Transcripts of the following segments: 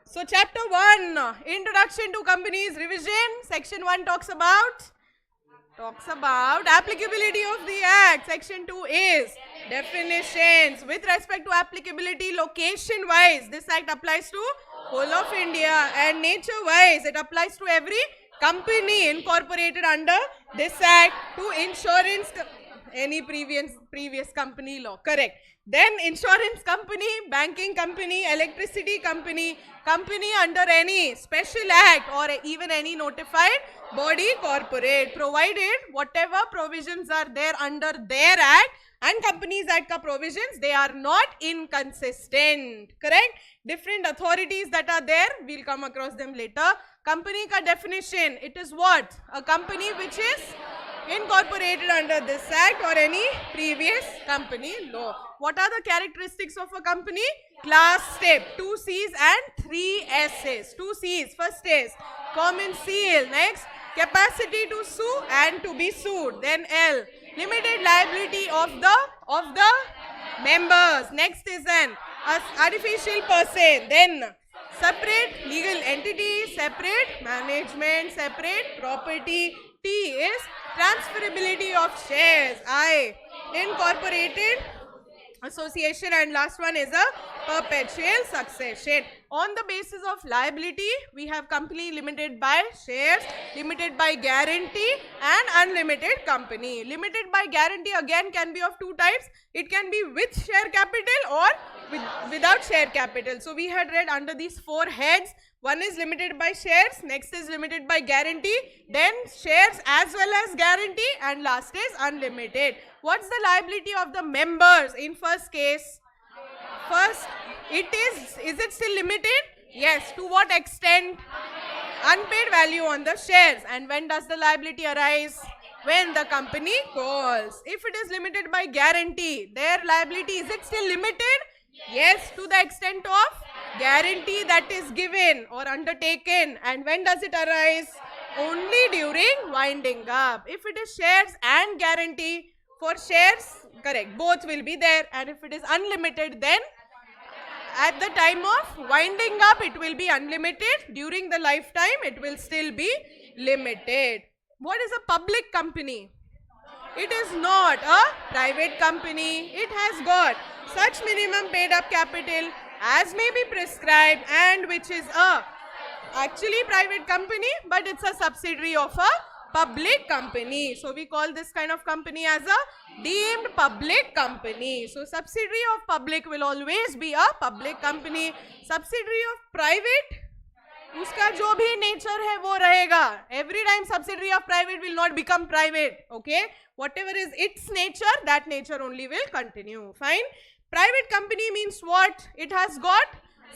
So chapter 1, Introduction to Companies Revision. Section 1 talks about applicability of the Act. Section 2 is definitions. With respect to applicability, location-wise, this Act applies to whole of India, and nature-wise, it applies to every company incorporated under this Act. To insurance, any previous company law, correct. Then insurance company, banking company, electricity company, company under any special act or even any notified body corporate, provided whatever provisions are there under their act and Companies Act ka provisions, they are not inconsistent, correct. Different authorities that are there, we'll come across them later. Company ka definition, it is what? A company which is incorporated under this act or any previous company law. What are the characteristics of a company? Class step, 2 C's and 3 S's. 2 C's, first is common seal, next capacity to sue and to be sued, then L, limited liability of the members, next is an artificial person, then separate legal entity, separate management, separate property, T is transferability of shares, I, incorporated association, and last one is a perpetual succession. On the basis of liability, we have company limited by shares, limited by guarantee and unlimited company. Limited by guarantee again can be of two types. It can be with share capital or without share capital. So we had read under these 4 heads. One is limited by shares, next is limited by guarantee, then shares as well as guarantee, and last is unlimited. What's the liability of the members in first case? First, is it still limited? Yes. To what extent? Unpaid value on the shares. And when does the liability arise? When the company calls. If it is limited by guarantee, their liability, is it still limited? Yes, to the extent of guarantee that is given or undertaken. And when does it arise? Only during winding up. If it is shares and guarantee, for shares, correct, both will be there. And if it is unlimited, then at the time of winding up, it will be unlimited. During the lifetime, it will still be limited. What is a public company? It is not a private company. It has got such minimum paid up capital as may be prescribed, and which is a actually private company, but it's a subsidiary of a public company. So we call this kind of company as a deemed public company. So subsidiary of public will always be a public company. Subsidiary of private, उसका जो भी nature है वो रहेगा. Every time subsidiary of private will not become private. Okay, whatever is its nature, that nature only will continue. Fine. Private company means what? It has got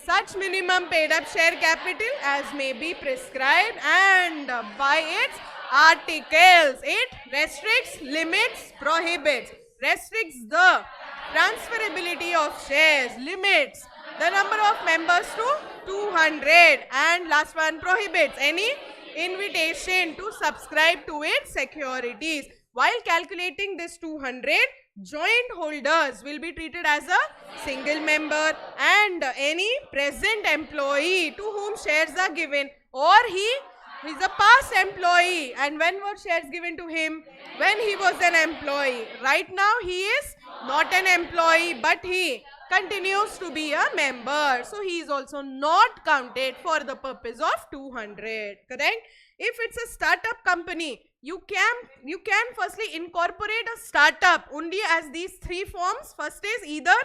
such minimum paid up share capital as may be prescribed, and by its articles, it restricts, limits, prohibits. Restricts the transferability of shares, limits the number of members to 200, and last one, prohibits any invitation to subscribe to its securities. While calculating this 200, joint holders will be treated as a single member, and any present employee to whom shares are given, or he is a past employee, and when were shares given to him? When he was an employee. Right now he is not an employee, but he continues to be a member. So he is also not counted for the purpose of 200. Correct? If it's a startup company, you can firstly incorporate a startup only as these 3 forms. First is either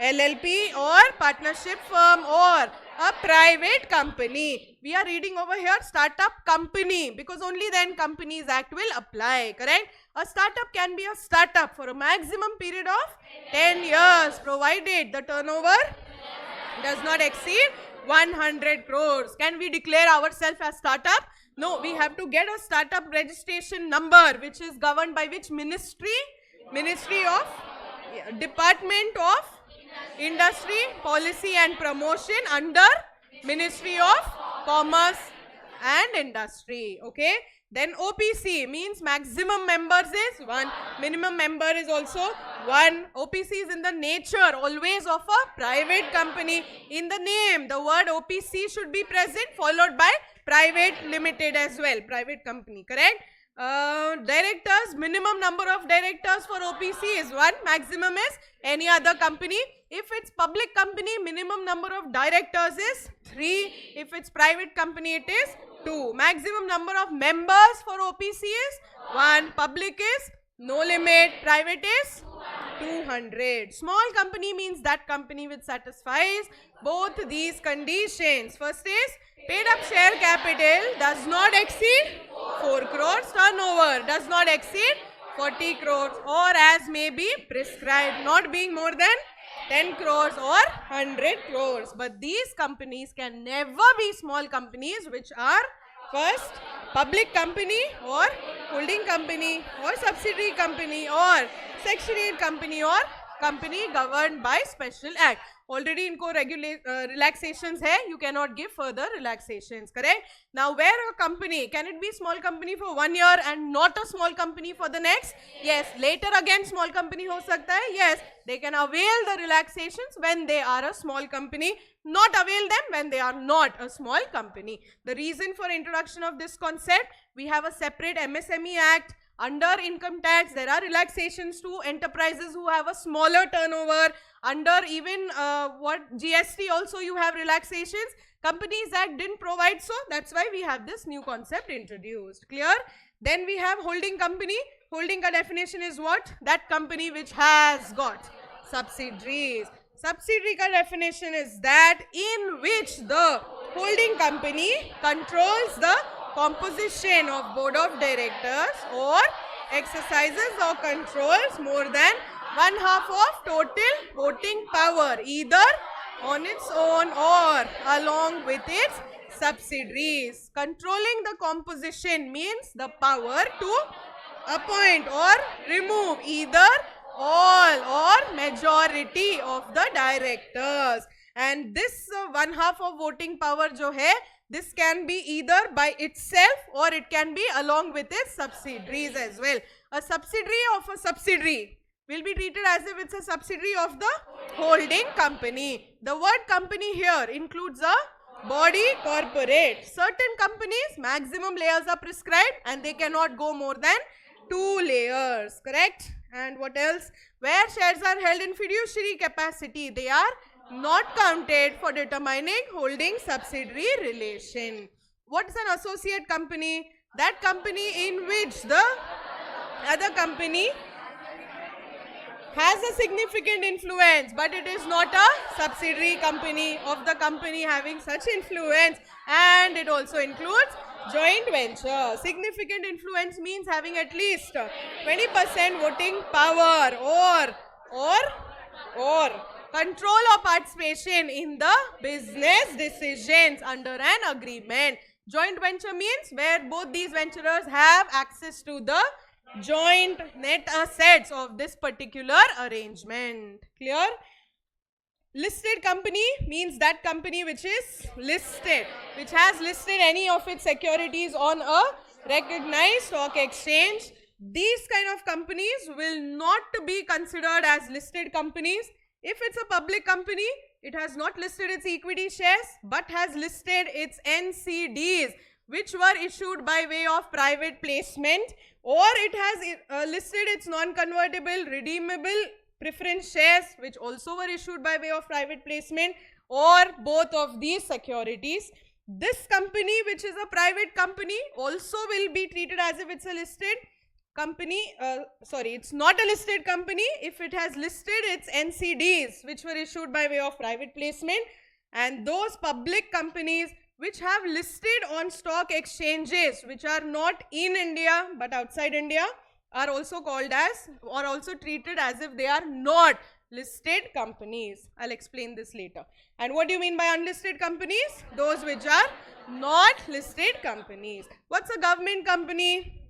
LLP or partnership firm or a private company. We are reading over here startup company because only then Companies Act will apply, correct? A startup can be a startup for a maximum period of 10 years provided the turnover does not exceed 100 crores. Can we declare ourselves as startup? No, we have to get a startup registration number which is governed by which ministry? Ministry of Department of Industry, Policy and Promotion under Ministry of Commerce and Industry. Okay. Then OPC means maximum members is 1. Minimum member is also 1. OPC is in the nature always of a private company. In the name, the word OPC should be present, followed by private limited as well. Private company, correct? Directors, minimum number of directors for OPC is 1. Maximum is any other company. If it's public company, minimum number of directors is 3. If it's private company, it is 2. Maximum number of members for OPC is 1. Public is no limit. Private is 200. Small company means that company which satisfies both these conditions. First is paid up share capital does not exceed 4 crores. Turnover does not exceed 40 crores or as may be prescribed, not being more than 10 crores or 100 crores. But these companies can never be small companies which are first public company or holding company or subsidiary company or section 8 company or company governed by special act. Already इनको relaxations है, you cannot give further relaxations, correct? Now where a company, can it be small company for 1 year and not a small company for the next? Yes. Later again small company हो सकता है? Yes. They can avail the relaxations when they are a small company, not avail them when they are not a small company. The reason for introduction of this concept, we have a separate MSME Act. Under income tax, there are relaxations to enterprises who have a smaller turnover. Under even GST also you have relaxations. Companies Act didn't provide so, that's why we have this new concept introduced. Clear? Then we have holding company. Holding ka definition is what? That company which has got subsidiaries. Subsidiary ka definition is that in which the holding company controls the composition of board of directors or exercises or controls more than 1/2 of total voting power, either on its own or along with its subsidiaries. Controlling the composition means the power to appoint or remove either all or majority of the directors. And this 1/2 of voting power jo hai, this can be either by itself or it can be along with its subsidiaries as well. A subsidiary of a subsidiary will be treated as if it's a subsidiary of the holding company. The word company here includes a body corporate. Certain companies, maximum layers are prescribed and they cannot go more than 2 layers, correct? And what else? Where shares are held in fiduciary capacity, they are not counted for determining holding subsidiary relation. What is an associate company? That company in which the other company has a significant influence, but it is not a subsidiary company of the company having such influence, and it also includes joint venture. Significant influence means having at least 20% voting power or control or participation in the business decisions under an agreement. Joint venture means where both these venturers have access to the joint net assets of this particular arrangement. Clear? Listed company means that company which is listed, which has listed any of its securities on a recognized stock exchange. These kind of companies will not be considered as listed companies. If it's a public company, it has not listed its equity shares but has listed its NCDs, which were issued by way of private placement, or it has listed its non-convertible redeemable preference shares, which also were issued by way of private placement, or both of these securities. This company, which is a private company, also will be treated as if it's a listed company. It's not a listed company if it has listed its NCDs, which were issued by way of private placement. And those public companies which have listed on stock exchanges, which are not in India but outside India, are also called as, or also treated as if they are not listed companies. I'll explain this later. And what do you mean by unlisted companies? Those which are not listed companies. What's a government company?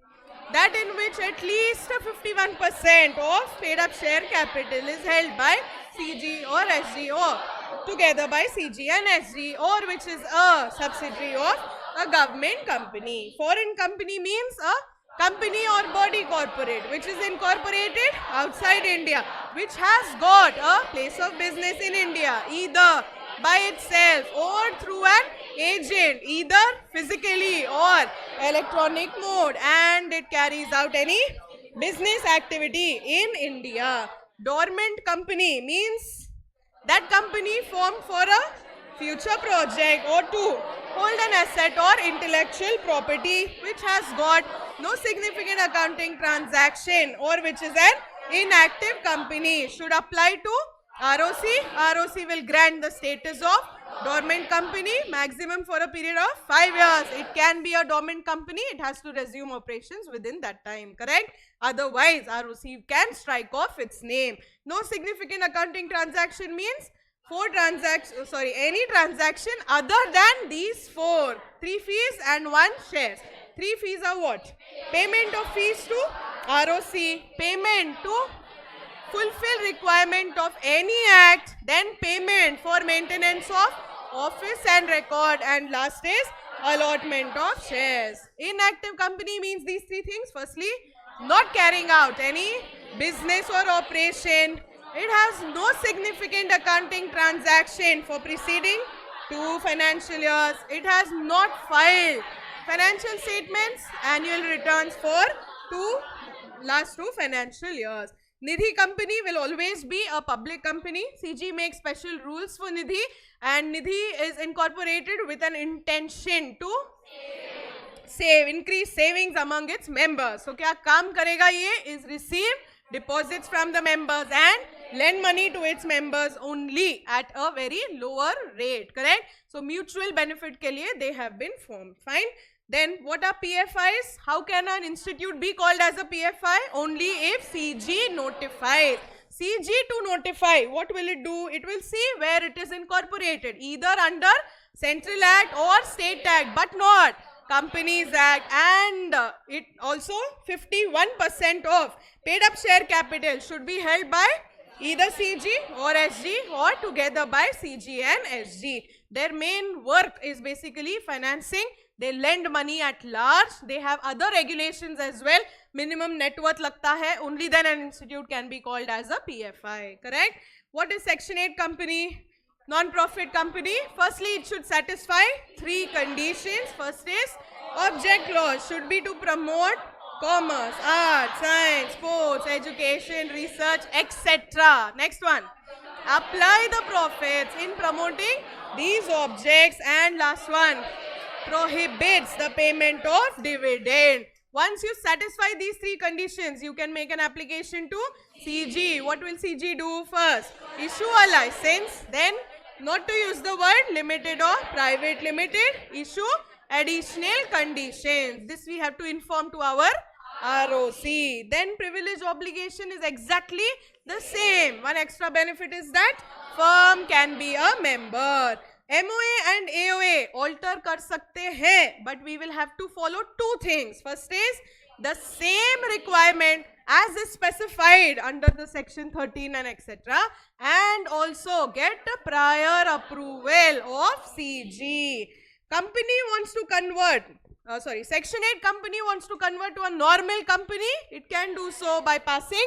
That in which at least 51% of paid up share capital is held by CG or SG, or together by CG and SG, or which is a subsidiary of A government company. Foreign company means a company or body corporate which is incorporated outside India, which has got a place of business in India, either by itself or through an agent, either physically or electronic mode, and it carries out any business activity in India. Dormant company means that company formed for a future project or to hold an asset or intellectual property which has got no significant accounting transaction or which is an inactive company should apply to ROC. ROC will grant the status of dormant company maximum for a period of 5 years. It can be a dormant company. It has to resume operations within that time. Correct? Otherwise, ROC can strike off its name. No significant accounting transaction means any transaction other than these 4. 3 fees and 1 shares. 3 fees are what? Payment of fees to ROC, payment to fulfill requirement of any act, then payment for maintenance of office and record, and last is allotment of shares. Inactive company means these 3 things. Firstly, not carrying out any business or operation. It has no significant accounting transaction for preceding 2 financial years. It has not filed financial statements, annual returns for last 2 financial years. Nidhi company will always be a public company. CG makes special rules for Nidhi, and Nidhi is incorporated with an intention to increase savings among its members. So क्या काम करेगा ये? Is receive deposits from the members and lend money to its members only at a very lower rate. Correct? So mutual benefit के लिए they have been formed. Fine. Then what are PFIs? How can an institute be called as a PFI? Only if CG notifies. CG to notify, what will it do? It will see where it is incorporated, either under Central Act or State Act, but not Companies Act. And it also 51% of paid up share capital should be held by either CG or SG or together by CG and SG. Their main work is basically financing. They lend money at large. They have other regulations as well. Minimum net worth लगता है. Only then an institute can be called as a PFI. Correct? What is Section 8 company? Non-profit company. Firstly, it should satisfy 3 conditions. First is object clause should be to promote commerce, art, science, sports, education, research, etc. Next one. Apply the profits in promoting these objects. And last one. Prohibits the payment of dividend. Once you satisfy these 3 conditions, you can make an application to CG. What will CG do first? Issue a license. Then, not to use the word limited or private limited, issue additional conditions. This we have to inform to our ROC. Then privilege obligation is exactly the same. One extra benefit is that firm can be a member. MOA and AOA alter कर सकते हैं, but we will have to follow 2 things. First is the same requirement as is specified under the section 13 and etc. And also get a prior approval of CG. Company wants to convert, Section 8 company wants to convert to a normal company. It can do so by passing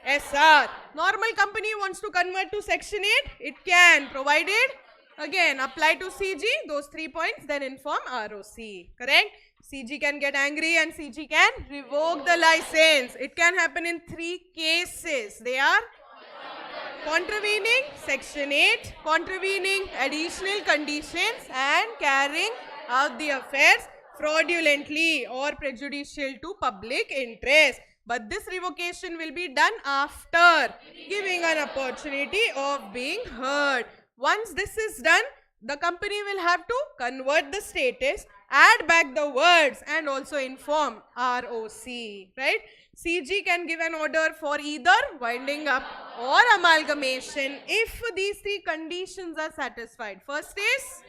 SR. Normal company wants to convert to Section 8. It can, provided again apply to CG those 3 points, then inform ROC. Correct? CG can get angry and CG can revoke the license. It can happen in 3 cases. They are contravening Section 8, contravening additional conditions, and carrying out the affairs fraudulently or prejudicial to public interest. But this revocation will be done after giving an opportunity of being heard. Once this is done, the company will have to convert the status, add back the words, and also inform ROC. Right? CG can give an order for either winding up or amalgamation if these 3 conditions are satisfied. First is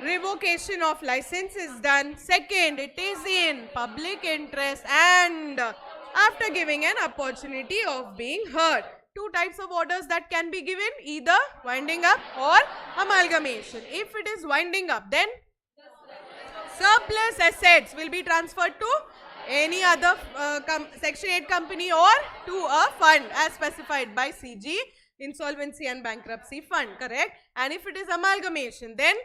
revocation of license is done. Second, it is in public interest, and after giving an opportunity of being heard. 2 types of orders that can be given, either winding up or amalgamation. If it is winding up, then Surplus assets will be transferred to any other Section 8 company or to a fund as specified by CG, Insolvency and Bankruptcy Fund, correct? And if it is amalgamation, then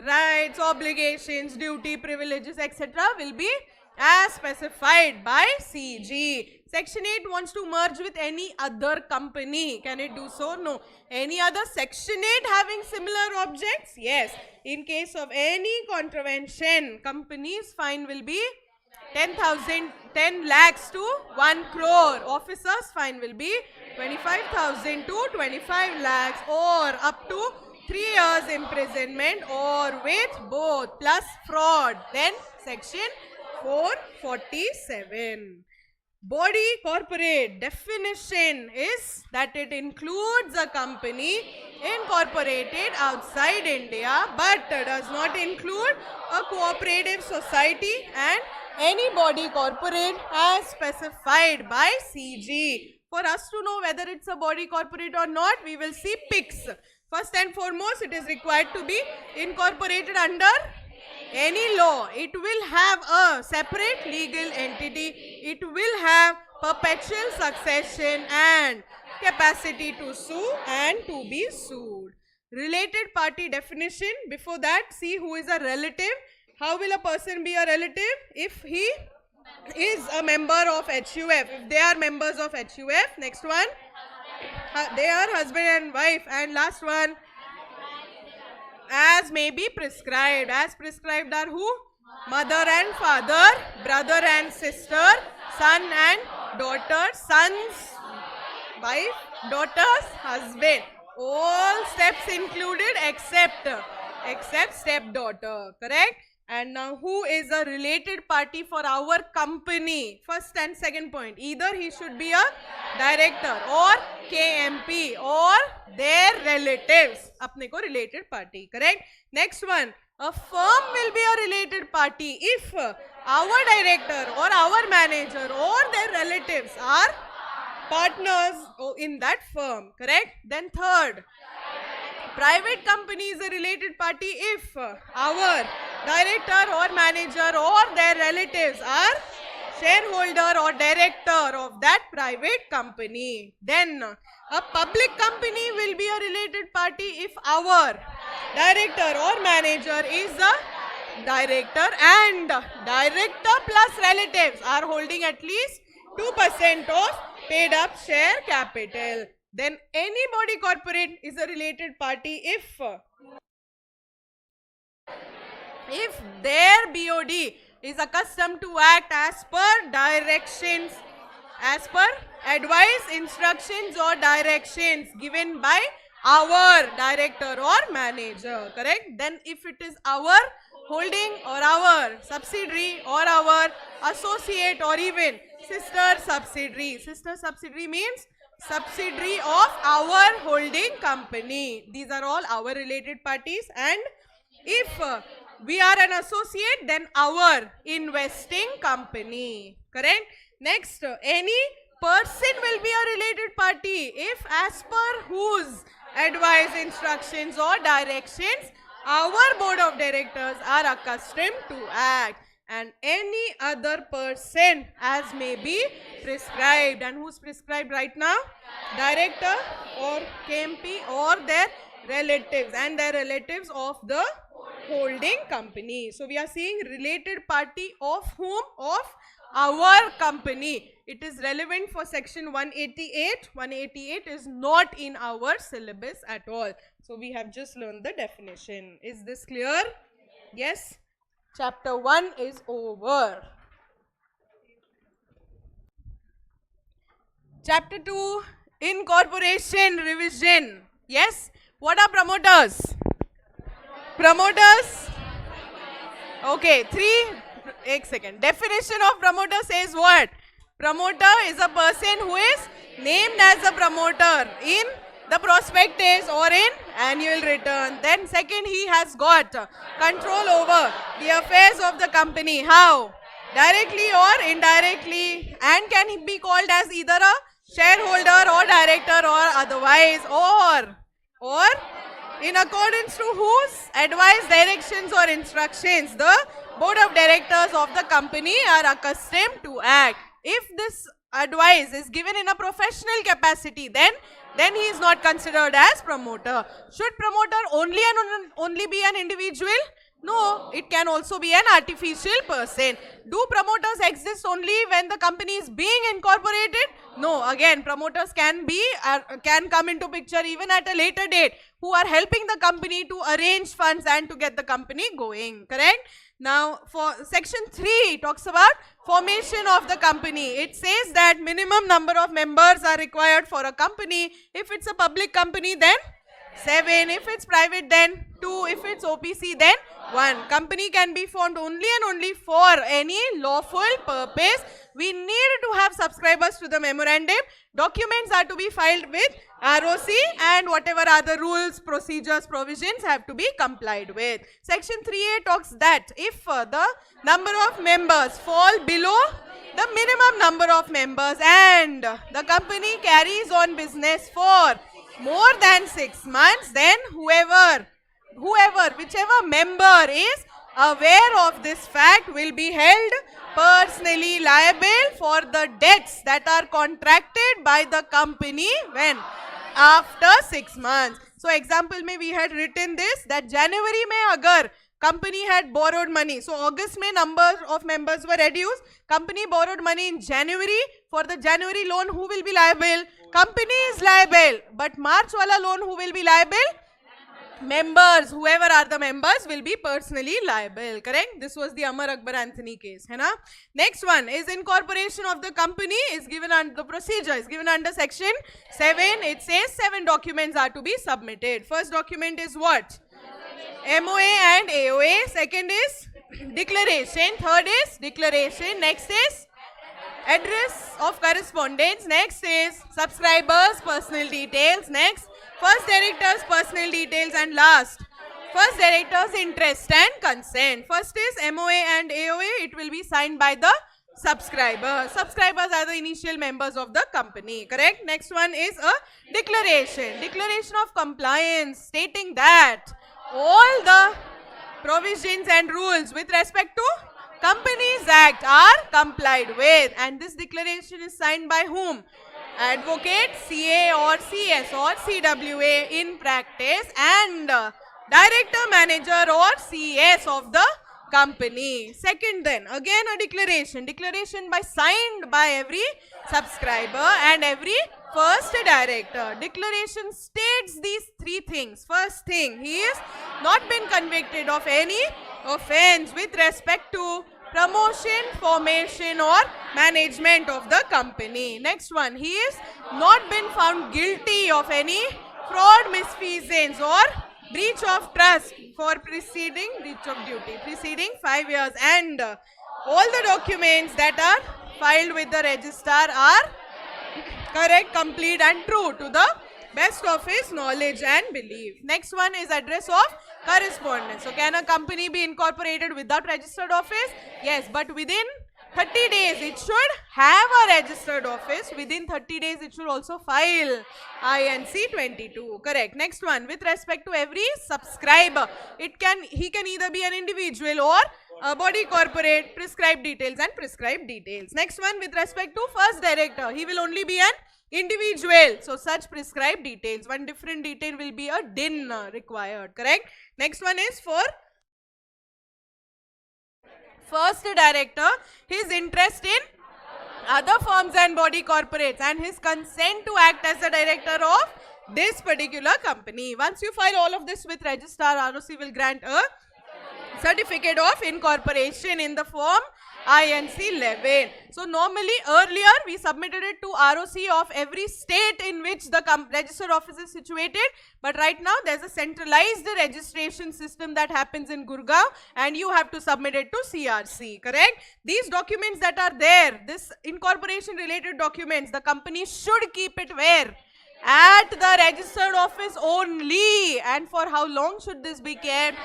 rights, obligations, duty, privileges, etc. will be as specified by CG. Section 8 wants to merge with any other company. Can it do so? No. Any other Section 8 having similar objects? Yes. In case of any contravention, company's fine will be 10 lakhs to 1 crore. Officers' fine will be 25,000 to 25 lakhs or up to 3 years imprisonment or with both plus fraud. Then section 447. Body corporate definition is that it includes a company incorporated outside India but does not include a cooperative society and any body corporate as specified by CG. For us to know whether it's a body corporate or not, we will see pics. First and foremost, it is required to be incorporated under any law. It will have a separate legal entity. It will have perpetual succession and capacity to sue and to be sued. Related party definition. Before that, see who is a relative. How will a person be a relative? If he is a member of HUF. If they are members of HUF. Next one. They are husband and wife. And last one. As may be prescribed. As prescribed are who? Mother and father, brother and sister, son and daughter, son's wife, daughter's husband. All steps included except stepdaughter. Correct? And now who is a related party for our company? First and second point. Either he should be a director or KMP or their relatives. Apne ko related party. Correct? Next one. A firm will be a related party if our director or our manager or their relatives are partners in that firm. Correct? Then third. Private company is a related party if our director or manager or their relatives are shareholder or director of that private company. Then a public company will be a related party if our director or manager is a director and director plus relatives are holding at least 2% of paid up share capital. Then any body corporate is a related party if their BOD is accustomed to act as per directions, as per advice, instructions or directions given by our director or manager. Correct? Then if it is our holding or our subsidiary or our associate or even sister subsidiary. Sister subsidiary means subsidiary of our holding company. These are all our related parties. And if we are an associate, then our investing company. Correct? Next, any person will be a related party if as per whose advice, instructions or directions our board of directors are accustomed to act. And any other person as may be prescribed. And who's prescribed right now? Director or KMP or their relatives and their relatives of the holding company. So we are seeing related party of whom? Of our company. It is relevant for section 188. 188 is not in our syllabus at all. So we have just learned the definition. Is this clear? Yes? Chapter 1 is over. Chapter 2, incorporation revision. Yes? What are promoters? Promoters? Okay, 1 second. Definition of promoter says what? Promoter is a person who is named as a promoter in the prospectus or in annual return. Then second, he has got control over the affairs of the company. How? Directly or indirectly. And can he be called as either a shareholder or director or otherwise or In accordance to whose advice, directions or instructions the board of directors of the company are accustomed to act. If this advice is given in a professional capacity, then he is not considered as promoter. Should promoter only and only be an individual? No, it can also be an artificial person. Do promoters exist only when the company is being incorporated? No, again, promoters can come into picture even at a later date, who are helping the company to arrange funds and to get the company going, correct? Now, for section 3 talks about formation of the company. It says that minimum number of members are required for a company. If it's a public company, then 7. If it's private, then 2. If it's OPC, then 1. Company can be formed only and only for any lawful purpose. We need to have subscribers to the memorandum. Documents are to be filed with ROC, and whatever other rules, procedures, provisions have to be complied with. Section 3A talks that if the number of members fall below the minimum number of members and the company carries on business for more than 6 months, then whichever member is aware of this fact will be held personally liable for the debts that are contracted by the company when? After 6 months. So example mein we had written this, that January mein agar company had borrowed money. So August mein number of members were reduced. Company borrowed money in January. For the January loan, who will be liable? Company is liable. But March wala loan, who will be liable? Members, whoever are the members will be personally liable, correct? This was the Amar Akbar Anthony case, hai na? Next one is incorporation of the company is given under the procedure is given under section 7. It says 7 documents are to be submitted. First document is what? MOA and AOA. Second is declaration. Third is declaration. Next is address of correspondence. Next is subscribers' personal details. Next, first director's personal details, and last, first director's interest and consent. First is MOA and AOA. It will be signed by the subscriber. Subscribers are the initial members of the company, correct? Next one is a declaration. Declaration of compliance, stating that all the provisions and rules with respect to Companies Act are complied with, and this declaration is signed by whom? Advocate, CA or CS or CWA in practice, and director, manager or CS of the company. Second, then again a declaration signed by every subscriber and every first director. Declaration states these 3 things. First thing, he is not been convicted of any offense with respect to promotion, formation or management of the company. Next one, he is not been found guilty of any fraud, misfeasance or breach of trust for preceding breach of duty preceding 5 years, and all the documents that are filed with the registrar are correct, complete and true to the best of his knowledge and belief. Next one is address of correspondence. So can a company be incorporated without registered office? Yes, but within 30 days it should have a registered office. Within 30 days it should also file INC 22. Correct. Next one, with respect to every subscriber, he can either be an individual or a body corporate, prescribed details and prescribed details. Next one, with respect to first director, he will only be an individual. So such prescribed details, one different detail will be a DIN required, correct? Next one is for first director, his interest in other firms and body corporates and his consent to act as the director of this particular company. Once you file all of this with registrar, ROC will grant a certificate of incorporation in the form INC 11. So normally earlier we submitted it to ROC of every state in which the registered office is situated, but right now there's a centralized registration system that happens in Gurgaon and you have to submit it to CRC, correct? These documents that are there, this incorporation related documents, the company should keep it where? At the registered office only. And for how long should this be kept?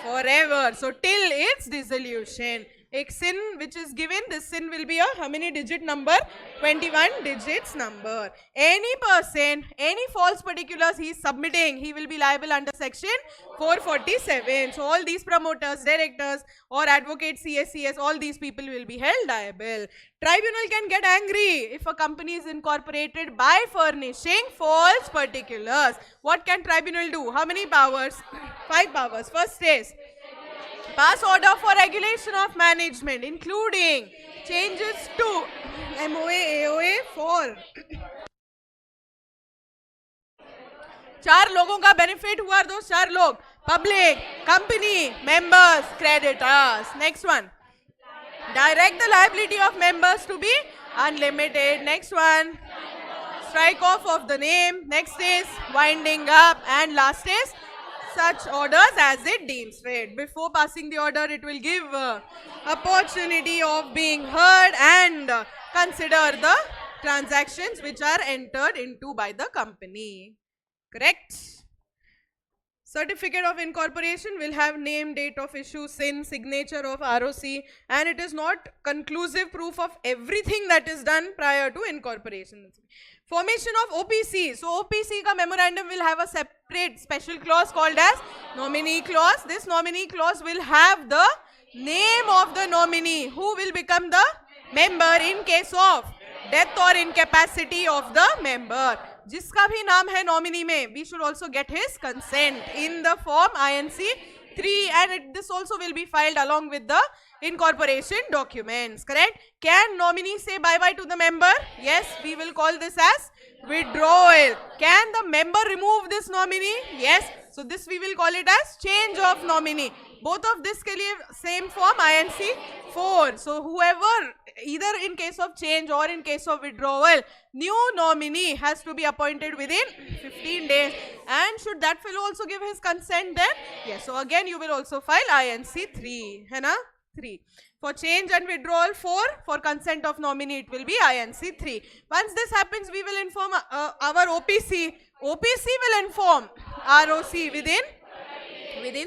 Forever. So till its dissolution. एक sin which is given, this sin will be a how many digit number? 21 digits number. Any person, any false particulars he is submitting, he will be liable under section 447. So all these promoters, directors or advocates, CSCS, all these people will be held liable. Tribunal can get angry if a company is incorporated by furnishing false particulars. What can tribunal do? How many powers? 5 powers. First is pass order for regulation of management, including changes to MOA, AOA 4. 4 लोगों का benefit हुआ, those 4 लोग, public, company, members, creditors. Next one, direct the liability of members to be unlimited. Next one, strike off of the name. Next is winding up, and last is such orders as it deems fit. Before passing the order, it will give opportunity of being heard and consider the transactions which are entered into by the company. Correct? Certificate of incorporation will have name, date of issue, SIN, signature of ROC, and it is not conclusive proof of everything that is done prior to incorporation. Formation of OPC. So OPC ka memorandum will have a separate special clause called as nominee clause. This nominee clause will have the name of the nominee who will become the member in case of death or incapacity of the member. जिसका भी नाम है nominee में, we should also get his consent in the form INC 3, and this also will be filed along with the incorporation documents. Correct? Can nominee say bye bye to the member? Yes, we will call this as withdrawal. Can the member remove this nominee? Yes. So this we will call it as change of nominee. Both of this के लिए same form INC 4. So whoever, either in case of change or in case of withdrawal, new nominee has to be appointed within 15 days. And should that fellow also give his consent then? Yes. So again you will also file INC 3. है ना? 3. For change and withdrawal 4. For consent of nominee it will be INC 3. Once this happens, we will inform our OPC. OPC will inform ROC within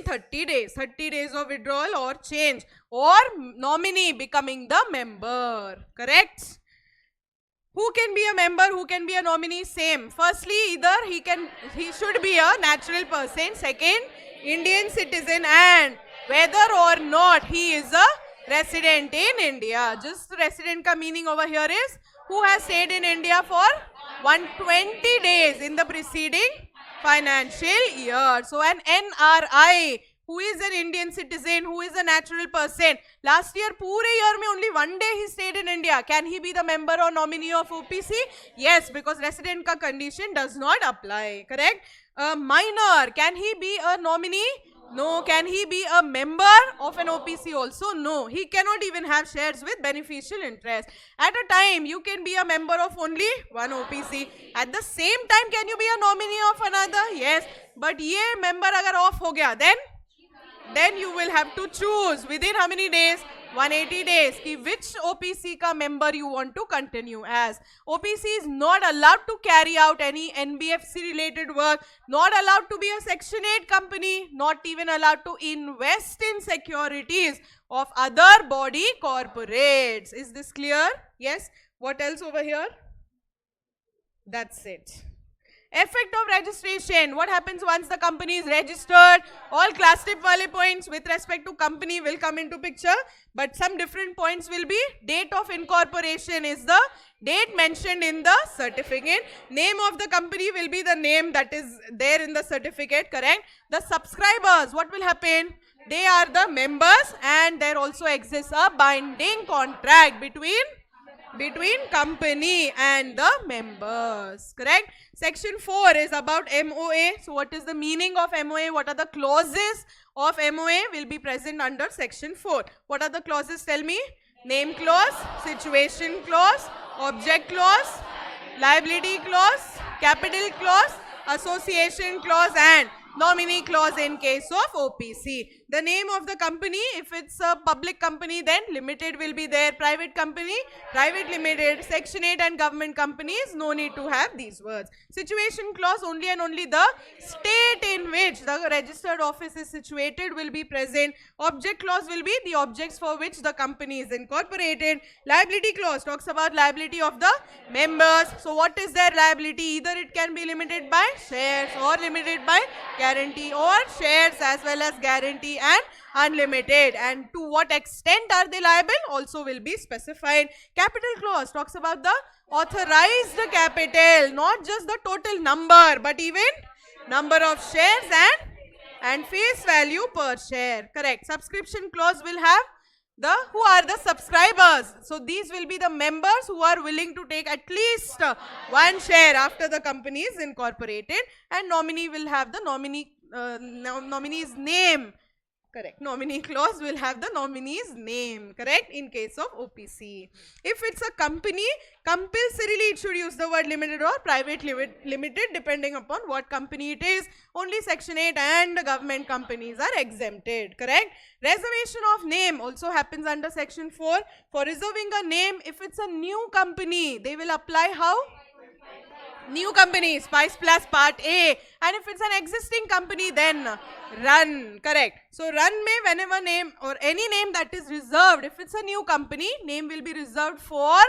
30 days. 30 days of withdrawal or change or nominee becoming the member. Correct? Who can be a member? Who can be a nominee? Same. Firstly, either he should be a natural person. Second, Indian citizen, and whether or not he is a resident in India. Just resident ka meaning over here is who has stayed in India for 120 days in the preceding financial year. So an NRI who is an Indian citizen, who is a natural person, last year पूरे year में only 1 day he stayed in India. Can he be the member or nominee of OPC? Yes, because resident ka condition does not apply. Correct? Minor, can he be a nominee? No. Can he be a member of an OPC also? No. He cannot even have shares with beneficial interest. At a time, you can be a member of only one OPC. At the same time, can you be a nominee of another? Yes. But ye member agar off ho gaya, then you will have to choose within how many days? 180 days. Ki which OPC ka member you want to continue as. OPC is not allowed to carry out any NBFC related work, not allowed to be a Section 8 company, not even allowed to invest in securities of other body corporates. Is this clear? Yes. What else over here? That's it. Effect of registration. What happens once the company is registered? All class tip wale points with respect to company will come into picture, but some different points will be date of incorporation is the date mentioned in the certificate. Name of the company will be the name that is there in the certificate, correct? The subscribers, what will happen? They are the members, and there also exists a binding contract between company and the members. Correct? Section 4 is about MOA. So what is the meaning of MOA? What are the clauses of MOA will be present under section 4. What are the clauses? Tell me. Name clause, situation clause, object clause, liability clause, capital clause, association clause, and Nominee clause in case of OPC. The name of the company, if it's a public company, then limited will be there. Private company, private limited. Section 8 and government companies, no need to have these words. Situation clause, only and only the state in which the registered office is situated will be present. Object clause will be the objects for which the company is incorporated. Liability clause talks about liability of the members. So what is their liability? Either it can be limited by shares or limited by guarantee, or shares as well as guarantee and unlimited. And to what extent are they liable also will be specified. Capital clause talks about the authorized capital, not just the total number but even number of shares and face value per share. Correct. Subscription clause will have the who are the subscribers. So these will be the members who are willing to take at least one share after the company is incorporated. And nominee will have the nominee's name. Correct. Nominee clause will have the nominee's name. Correct. In case of OPC. If it's a company, compulsorily it should use the word limited or private limited depending upon what company it is. Only section 8 and government companies are exempted. Correct. Reservation of name also happens under section 4. For reserving a name, if it's a new company, they will apply how? New company, Spice Plus Part A. And if it's an existing company, then run. Correct. So run may whenever name or any name that is reserved, if it's a new company, name will be reserved for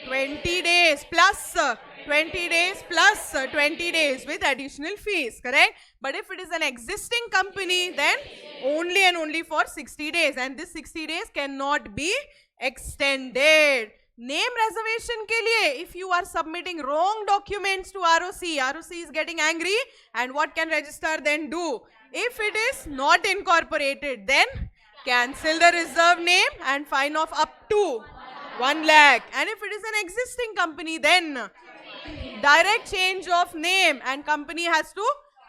20 days plus 20 days plus 20 days with additional fees. Correct. But if it is an existing company, then only and only for 60 days. And this 60 days cannot be extended. Name reservation के लिए, if you are submitting wrong documents to ROC is getting angry, and what can registrar then do? If it is not incorporated, then cancel the reserve name and fine of up to 1 lakh. And if it is an existing company, then direct change of name, and company has to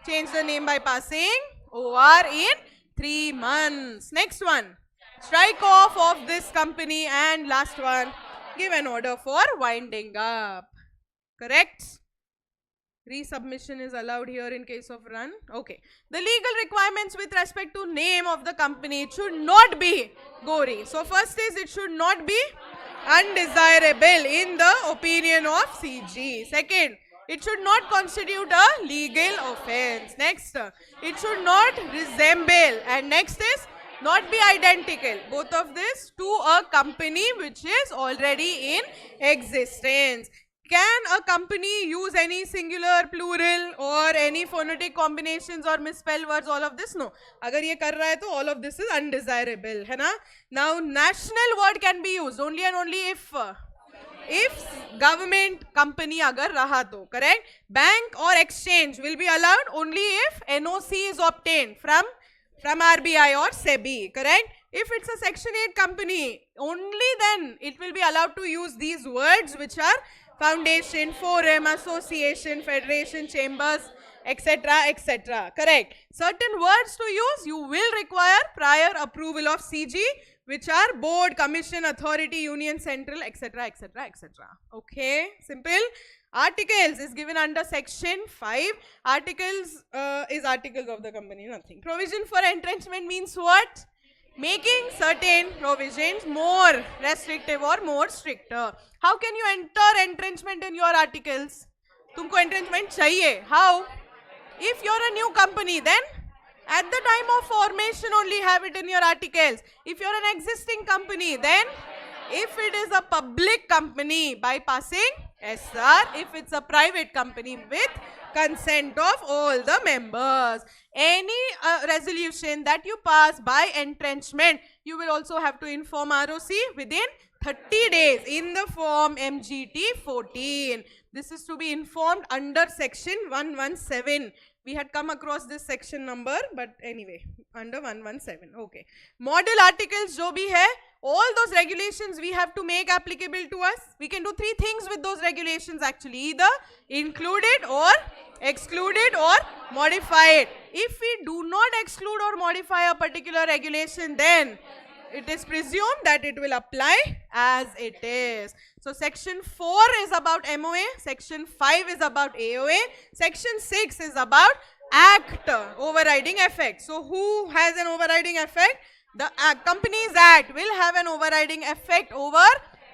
change the name by passing OR in 3 months. Next one, strike off of this company, and last one, give an order for winding up. Correct. Resubmission is allowed here in case of run. Okay. The legal requirements with respect to name of the company, it should not be gory. So first is it should not be undesirable in the opinion of CG. Second, it should not constitute a legal offense. Next, it should not resemble. And next is not be identical, both of this, to a company which is already in existence. Can a company use any singular, plural or any phonetic combinations or misspell words, all of this? No. Agar ye kar raha hai to all of this is undesirable, hai na? Now national word can be used only and only if government company agar raha to, correct? Bank or exchange will be allowed only if NOC is obtained from RBI or SEBI, correct? If it's a section 8 company, only then it will be allowed to use these words which are foundation, forum, association, federation, chambers, etc., etc. Correct. Certain words to use, you will require prior approval of CG, which are board, commission, authority, union, central, etc., etc., etc. Okay, simple. Articles is given under section 5. Articles is articles of the company, nothing. Provision for entrenchment means what? Making certain provisions more restrictive or more stricter. How can you enter entrenchment in your articles? Tumko entrenchment chahiye. How? If you're a new company, then at the time of formation only have it in your articles. If you're an existing company, then if it is a public company, by passing SR. If it's a private company, with consent of all the members. Any resolution that you pass by entrenchment, you will also have to inform ROC within 30 days in the form MGT 14. This is to be informed under section 117. We had come across this section number, but anyway, under 117. Okay. Model articles jo bhi hai, all those regulations we have to make applicable to us. We can do 3 things with those regulations actually. Either include it or exclude it or modify it. If we do not exclude or modify a particular regulation, then it is presumed that it will apply as it is. So section 4 is about MOA, section 5 is about AOA, section 6 is about Act overriding effect. So who has an overriding effect? The Companies Act will have an overriding effect over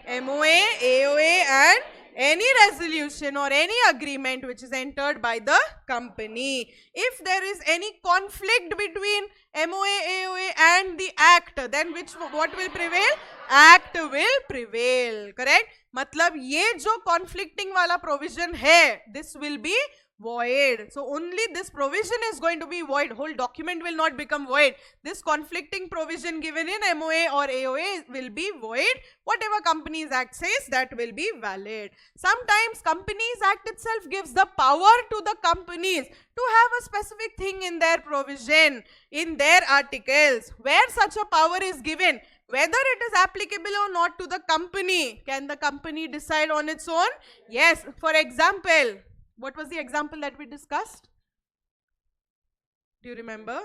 MOA, AOA and any resolution or any agreement which is entered by the company. If there is any conflict between MOA, AOA and the act, then what will prevail? Act will prevail. Correct? मतलब ये जो conflicting वाला provision है, this will be void. So only this provision is going to be void. Whole document will not become void. This conflicting provision given in MOA or AOA will be void. Whatever Companies Act says, that will be valid. Sometimes Companies Act itself gives the power to the companies to have a specific thing in their provision, in their articles. Where such a power is given, whether it is applicable or not to the company, can the company decide on its own? Yes. For example, what was the example that we discussed? Do you remember?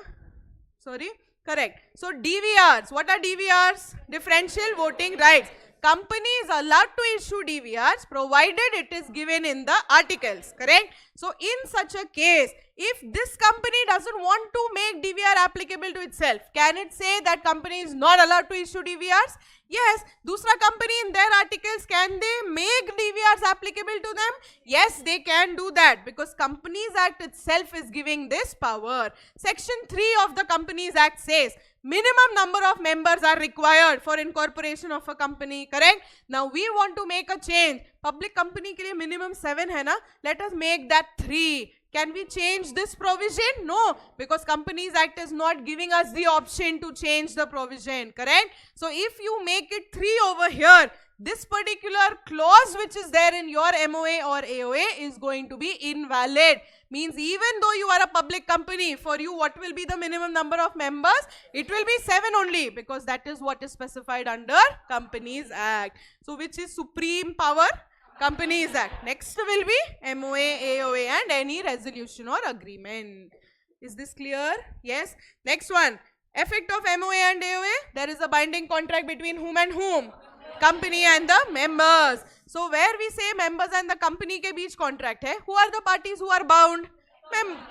Sorry? Correct. So DVRs. What are DVRs? Differential voting rights. Company is allowed to issue DVRs provided it is given in the articles. Correct? So in such a case, if this company doesn't want to make DVR applicable to itself, can it say that company is not allowed to issue DVRs? Yes. Dusra company in their articles, can they make DVRs applicable to them? Yes, they can do that because Companies Act itself is giving this power. Section 3 of the Companies Act says minimum number of members are required for incorporation of a company. Correct? Now we want to make a change. Public company ke liye minimum 7 hai na? Let us make that 3. Can we change this provision? No, because Companies Act is not giving us the option to change the provision. Correct? So if you make it 3 over here, this particular clause which is there in your MOA or AOA is going to be invalid. Means even though you are a public company, for you what will be the minimum number of members? It will be 7 only, because that is what is specified under Companies Act. So which is supreme power? Companies Act. Next will be MOA, AOA and any resolution or agreement. Is this clear? Yes. Next one. Effect of MOA and AOA. There is a binding contract between whom and whom? Company and the members. So where we say members and the company ke beech contract hai, who are the parties who are bound?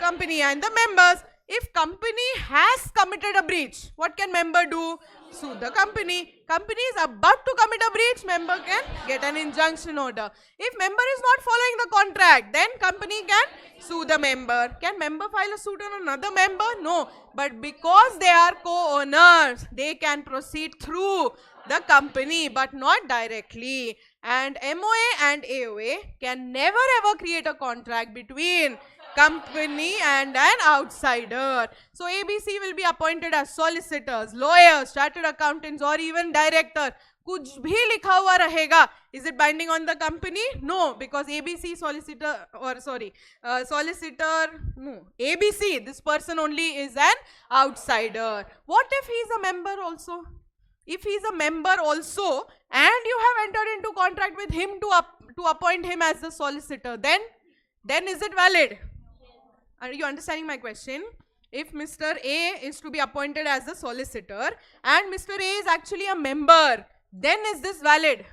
Company and the members. If company has committed a breach, what can member do? Sue the company. Company is about to commit a breach, member can get an injunction order. If member is not following the contract, then company can sue the member. Can member file a suit on another member? No. But because they are co-owners, they can proceed through the company but not directly. And MOA and AOA can never ever create a contract between company and an outsider. So ABC will be appointed as solicitors, lawyers, chartered accountants or even director. कुछ भी लिखा हुआ रहेगा. Is it binding on the company? No, because ABC solicitor no, ABC, this person only is an outsider. What if he is a member also? If he is a member also and you have entered into contract with him to appoint him as the solicitor, then is it valid? Are you understanding my question? If Mr. A is to be appointed as the solicitor and Mr. A is actually a member, then is this valid?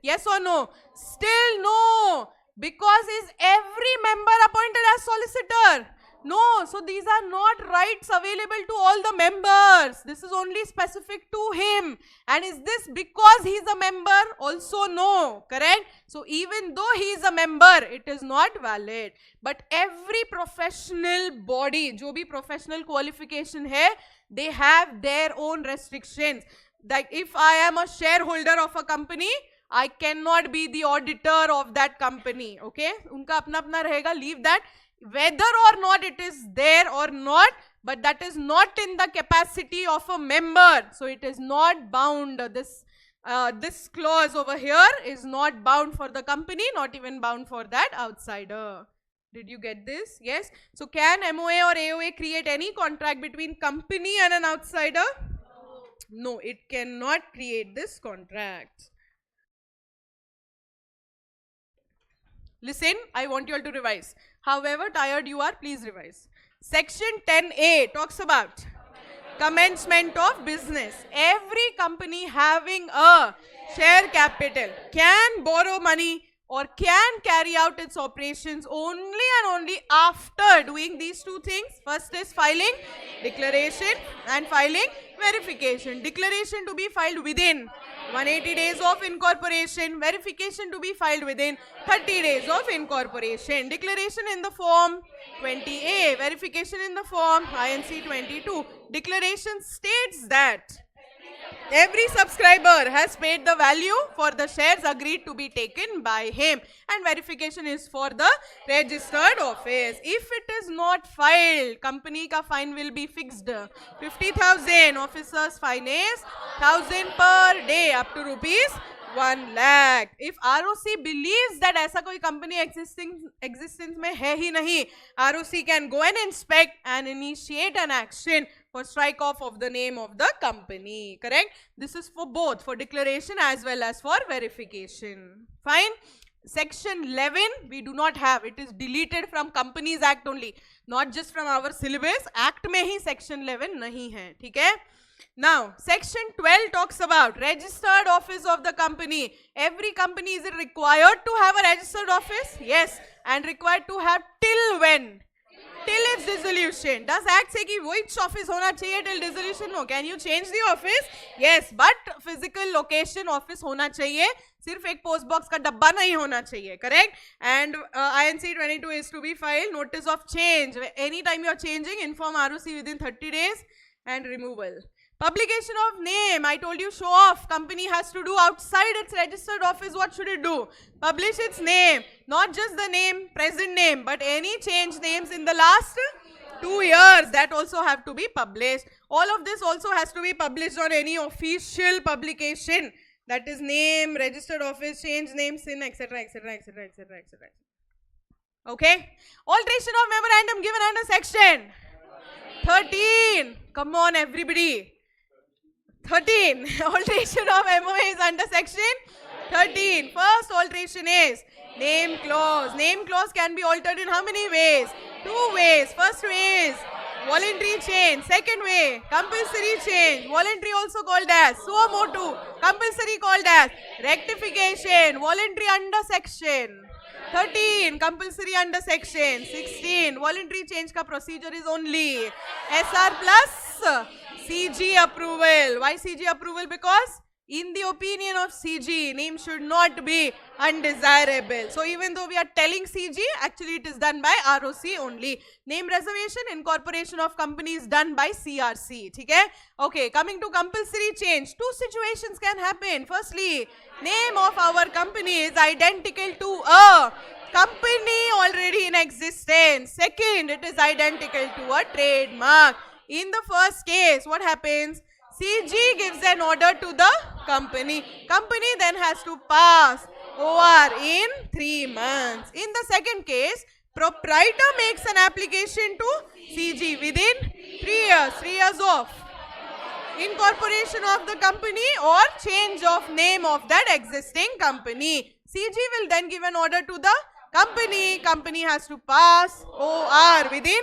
Yes or no? Still no, because is every member appointed as solicitor? No, so these are not rights available to all the members. This is only specific to him. And is this because he is a member? Also no, correct? So even though he is a member, it is not valid. But every professional body, जो भी professional qualification है, they have their own restrictions. Like if I am a shareholder of a company, I cannot be the auditor of that company. Okay? उनका अपना अपना रहेगा, leave that. Whether or not it is there or not, but that is not in the capacity of a member. So it is not bound. This clause over here is not bound for the company, not even bound for that outsider. Did you get this? Yes. So can MOA or AOA create any contract between company and an outsider? No, it cannot create this contract. Listen, I want you all to revise. However tired you are, please revise. Section 10A talks about commencement of business. Every company having a share capital can borrow money or can carry out its operations only and only after doing these two things. First is filing declaration and filing verification. Declaration to be filed within 180 days of incorporation. Verification to be filed within 30 days of incorporation. Declaration in the form 20A. Verification in the form INC 22. Declaration states that every subscriber has paid the value for the shares agreed to be taken by him, and verification is for the registered office. If it is not filed, company ka fine will be fixed. 50,000. Officers fine is 1,000 per day up to rupees 1 lakh. If ROC believes that ऐसा कोई company existence में है ही नहीं, ROC can go and inspect and initiate an action for strike off of the name of the company. Correct? This is for both, for declaration as well as for verification. Fine? Section 11 we do not have. It is deleted from Companies Act only, not just from our syllabus. Act में ही section 11 नहीं है. ठीक है? Now, section 12 talks about registered office of the company. Every company, is it required to have a registered office? Yes. And required to have till when? Till its dissolution. Does Act say कि which office होना चाहिए till dissolution? No. Can you change the office? Yes. But physical location office होना चाहिए. सिर्फ एक post box का डब्बा नहीं होना चाहिए. Correct? And INC 22 is to be filed. Notice of change. Anytime you are changing, inform ROC within 30 days and removal. Publication of name, I told you show off. Company has to do outside its registered office. What should it do? Publish its name. Not just the name, present name, but any changed names in the last 2 years, that also have to be published. All of this also has to be published on any official publication. That is name, registered office, change name, sin, etc., etc., etc., etc., etc. Okay? Alteration of memorandum given under section 13. Come on, everybody. 13. Alteration of MOA is under section 13. First alteration is name clause. Name clause can be altered in how many ways? 2 ways. First way is voluntary change. Second way, compulsory change. Voluntary also called as suo motu. Compulsory called as rectification. Voluntary under section 13. Compulsory under section 16. Voluntary change ka procedure is only SR plus CG approval. Why CG approval? Because in the opinion of CG, name should not be undesirable. So even though we are telling CG, actually it is done by ROC only. Name reservation, incorporation of company is done by CRC. Okay? Okay, coming to compulsory change. 2 situations can happen. Firstly, name of our company is identical to a company already in existence. Second, it is identical to a trademark. In the first case, what happens? CG gives an order to the company. Company then has to pass OR in 3 months. In the second case, proprietor makes an application to CG within 3 years. 3 years of incorporation of the company or change of name of that existing company. CG will then give an order to the company. Company has to pass OR within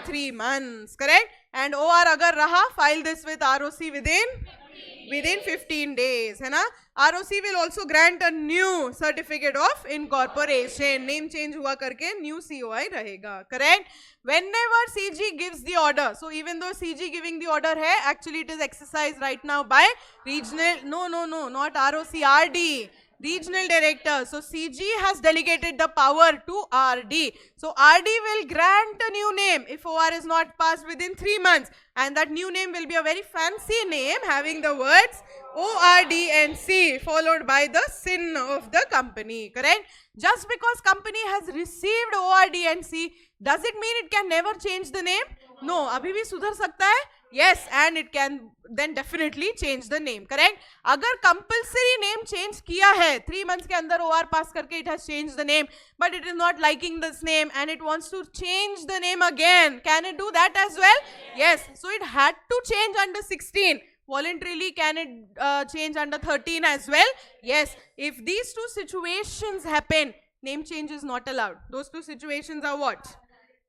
3 months. Correct? And OR agar raha, file this with ROC within 15 days. है ना? ROC will also grant a new certificate of incorporation. Name change हुआ करके new COI रहेगा. Correct? Whenever CG gives the order, so even though CG giving the order है, actually it is exercised right now by regional, no, not ROC, RD. Regional director. So CG has delegated the power to RD. So RD will grant a new name if OR is not passed within 3 months. And that new name will be a very fancy name having the words ORD and C followed by the SIN of the company. Correct? Just because company has received ORD and C, does it mean it can never change the name? No. अभी भी सुधर सकता है? Yes, and it can then definitely change the name. Correct? अगर compulsory name change किया है 3 months के अंदर OR pass करके it has changed the name, but it is not liking this name and it wants to change the name again. Can it do that as well? Yes. So it had to change under 16. Voluntarily can it change under 13 as well? Yes. If these 2 situations happen, name change is not allowed. Those 2 situations are what?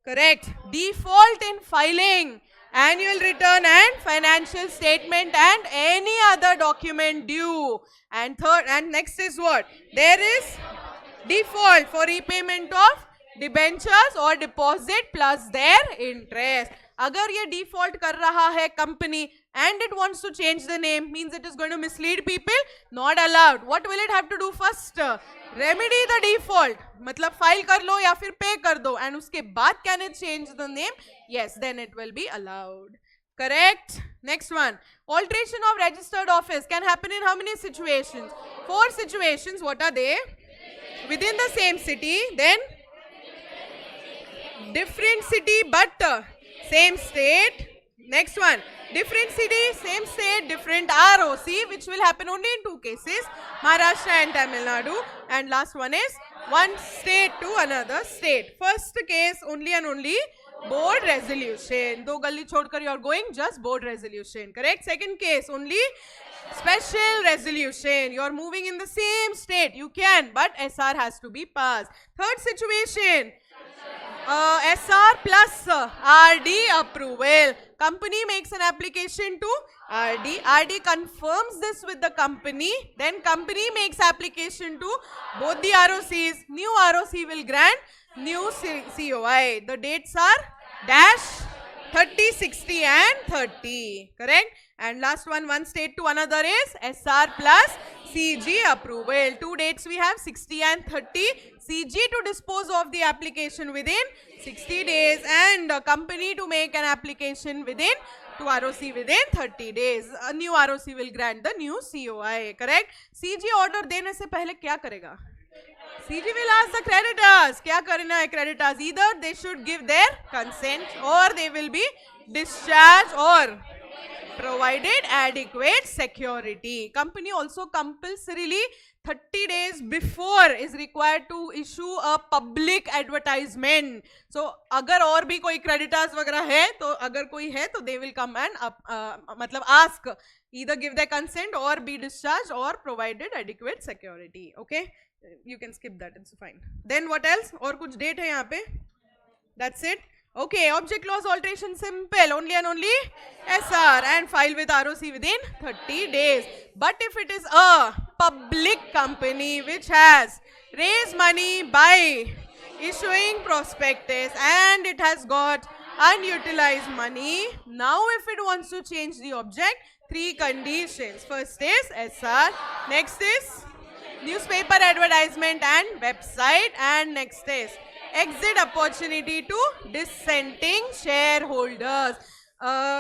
Correct. Default in filing annual return and financial statement and any other document due. And third, and next is what? There is default for repayment of debentures or deposit plus their interest. अगर ये default कर रहा है company and it wants to change the name, means it is going to mislead people, not allowed. What will it have to do first? Remedy the default. मतलब file कर लो या फिर pay कर दो and उसके बाद can it change the name? Yes, then it will be allowed. Correct? Next one. Alteration of registered office can happen in how many situations? 4 situations. What are they? Within the same city, then different city but same state. Next one. Different city, same state, different ROC, which will happen only in 2 cases, Maharashtra and Tamil Nadu. And last one is one state to another state. First case only and only board resolution. Do galli chhodkar you are going, just board resolution. Correct? Second case only special resolution. You are moving in the same state. You can, but SR has to be passed. Third situation. SR plus RD approval. Company makes an application to RD. RD confirms this with the company. Then company makes application to both the ROCs. New ROC will grant new COI. The dates are dash 30, 60 and 30. Correct? And last one state to another is SR plus CG approval. 2 dates we have 60 and 30. CG to dispose of the application within 60 days and company to make an application within to ROC within 30 days. A new ROC will grant the new COI. Correct? CG order देने से पहले क्या करेगा? CG will ask the creditors. क्या करना है creditors? Either they should give their consent or they will be discharged or provided adequate security. Company also compulsorily 30 days before is required to issue a public advertisement. So अगर और भी कोई creditors वगैरह है तो अगर कोई है तो they will come and मतलब ask, either give their consent or be discharged or provided adequate security. Okay, you can skip that, it's fine. Then what else? और कुछ date है यहाँ पे? That's it. Okay, object clause alteration simple, only and only SR and file with ROC within 30 days. But if it is a public company which has raised money by issuing prospectus and it has got unutilized money, now if it wants to change the object, 3 conditions. First is SR, next is newspaper advertisement and website, and next is exit opportunity to dissenting shareholders.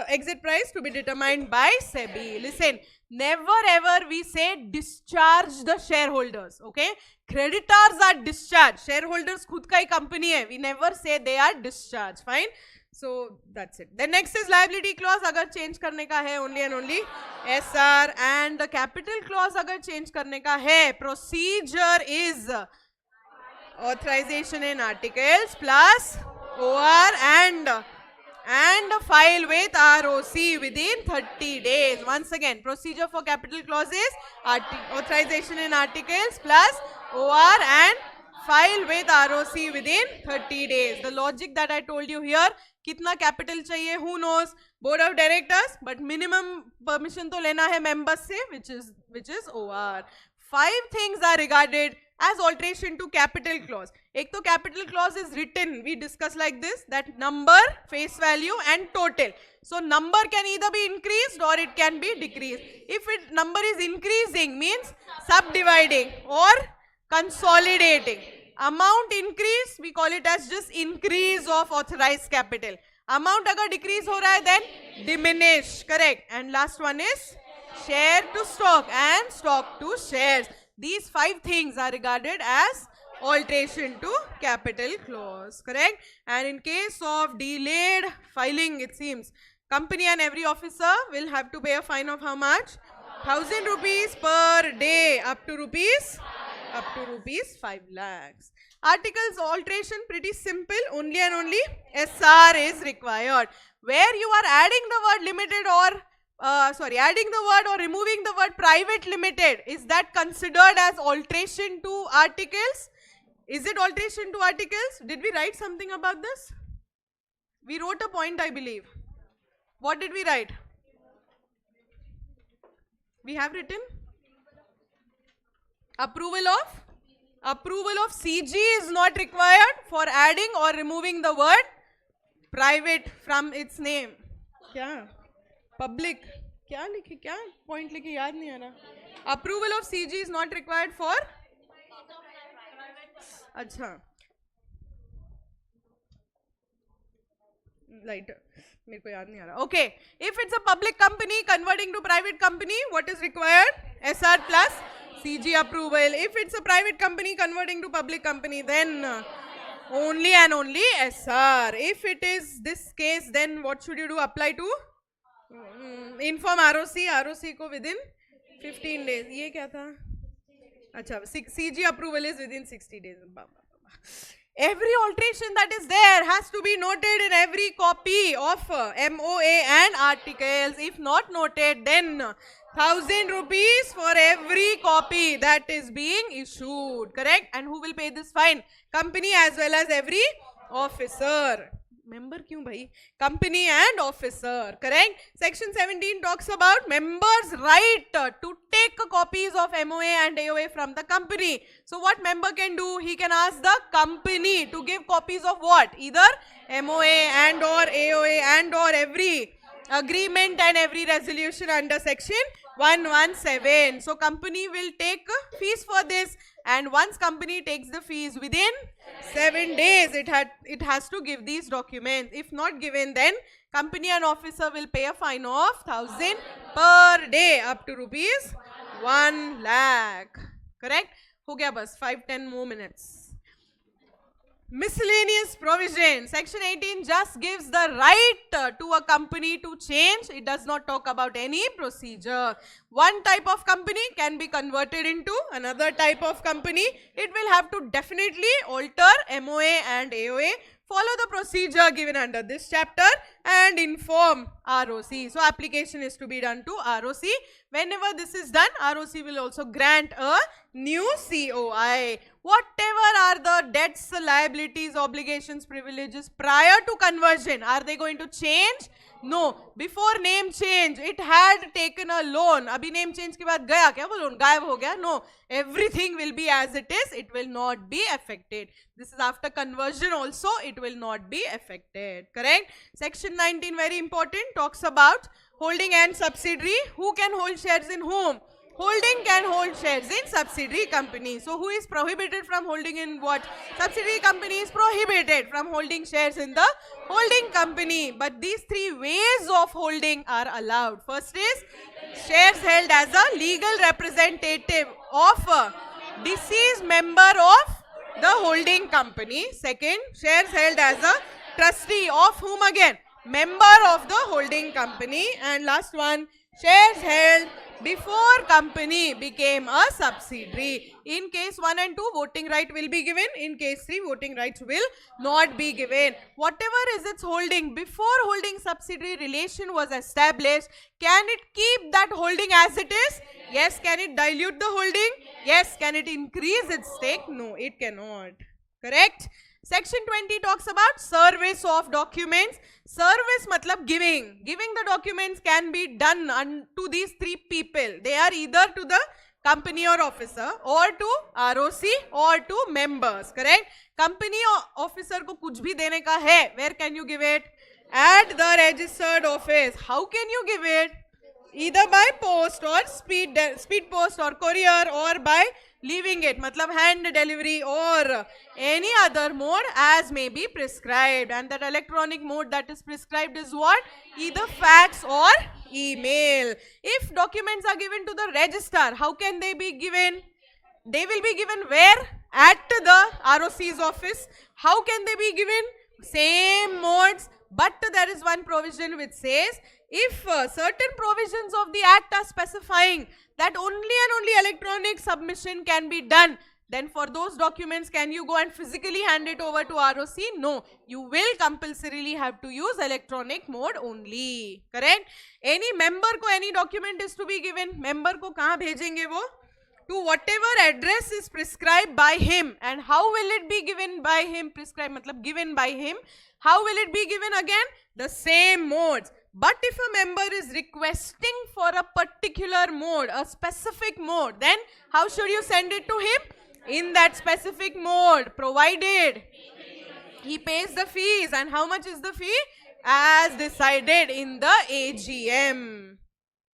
Exit price to be determined by SEBI. Listen, never ever we say discharge the shareholders. Okay, creditors are discharged. Shareholders खुद का ही company है. We never say they are discharged. Fine. So that's it. Then next is liability clause. अगर change करने का है only and only SR, and the capital clause अगर change करने का है, procedure is authorization in articles plus OR and file with ROC within 30 days. Once again, procedure for capital clause is authorization in articles plus OR and file with ROC within 30 days. The logic that I told you here, कितना capital चाहिए, who knows, board of directors, but minimum permission तो लेना है members से, which is OR. 5 things are regarded as alteration to capital clause. एक तो capital clause is written, we discuss like this, that number, face value and total. So number can either be increased or it can be decreased. If number is increasing, means subdividing or consolidating. Amount increase, we call it as just increase of authorized capital. Amount agar decrease ho raha hai, then diminish. Correct. And last one is share to stock and stock to shares. These 5 things are regarded as alteration to capital clause. Correct. And in case of delayed filing, it seems company and every officer will have to pay a fine of how much? 1000 rupees per day up to rupees 5 lakhs. Articles alteration pretty simple, only and only SR is required. Where you are adding the word limited or adding the word or removing the word private limited, is that considered as alteration to articles? Is it alteration to articles? Did we write something about this? We wrote a point, I believe. What did we write? We have written approval Approval of CG is not required for adding or removing the word private from its name. क्या? Public. क्या लिखे? क्या point लिखे? याद नहीं आ रहा. Approval of CG is not required for. अच्छा. Lighter. मेरे को याद नहीं आ रहा. Okay. If it's a public company converting to private company, what is required? SR plus CG approval. If it's a private company converting to public company, then only and only SR. If it is this case, then what should you do? Apply to inform ROC. ROC को within 15 days. ये क्या था? अच्छा, CG approval is within 60 days. Every alteration that is there has to be noted in every copy of MOA and articles. If not noted, then 1,000 rupees for every copy that is being issued. Correct? And who will pay this fine? Company as well as every officer. Member क्यों भाई? Company and officer. Correct? Section 17 talks about members' right to take copies of MOA and AOA from the company. So what member can do? He can ask the company to give copies of what? Either MOA and or AOA and or every agreement and every resolution under section 117. So company will take fees for this, and once company takes the fees within 7 days, it has to give these documents. If not given, then company and officer will pay a fine of 1,000 per day up to rupees 1 lakh. Correct? हो गया बस 5-10 more minutes. Miscellaneous provision. Section 18 just gives the right to a company to change. It does not talk about any procedure. One type of company can be converted into another type of company. It will have to definitely alter MOA and AOA, follow the procedure given under this chapter, and inform ROC. So application is to be done to ROC. Whenever this is done, ROC will also grant a new COI. Whatever are the debts, liabilities, obligations, privileges prior to conversion, are they going to change? No. Before name change, it had taken a loan. Abhi name change के बाद गया क्या वो loan? गायब हो गया? No. Everything will be as it is. It will not be affected. This is after conversion also. It will not be affected. Correct? Section 19, very important, talks about holding and subsidiary. Who can hold shares in whom? Holding can hold shares in subsidiary company. So who is prohibited from holding in what? Subsidiary company is prohibited from holding shares in the holding company. But these 3 ways of holding are allowed. First is shares held as a legal representative of a deceased member of the holding company. Second, shares held as a trustee of whom again? Member of the holding company. And last one, shares held before company became a subsidiary. In case 1 and 2, voting right will be given. In case 3, voting rights will not be given. Whatever is its holding before holding subsidiary relation was established, can it keep that holding as it is? Yes. Can it dilute the holding? Yes. Can it increase its stake? No, it cannot. Correct? Section 20 talks about service of documents. Service matlab giving. Giving the documents can be done to these 3 people. They are either to the company or officer, or to ROC, or to members. Correct? Company or officer ko kuch bhi dene ka hai. Where can you give it? At the registered office. How can you give it? Either by post or speed post or courier, or by leaving it, matlab hand delivery or any other mode as may be prescribed. And that electronic mode that is prescribed is what? Either fax or email. If documents are given to the registrar, how can they be given? They will be given where? At the ROC's office. How can they be given? Same modes. But there is one provision which says, if certain provisions of the act are specifying that only and only electronic submission can be done, then for those documents, can you go and physically hand it over to ROC? No. You will compulsorily have to use electronic mode only. Correct? Any member ko any document is to be given. Member ko kahan bhejenge wo? To whatever address is prescribed by him. And how will it be given by him? Prescribed matlab given by him. How will it be given again? The same modes. But if a member is requesting for a particular mode, a specific mode, then how should you send it to him? in that specific mode, provided he pays the fees. And how much is the fee? As decided in the AGM.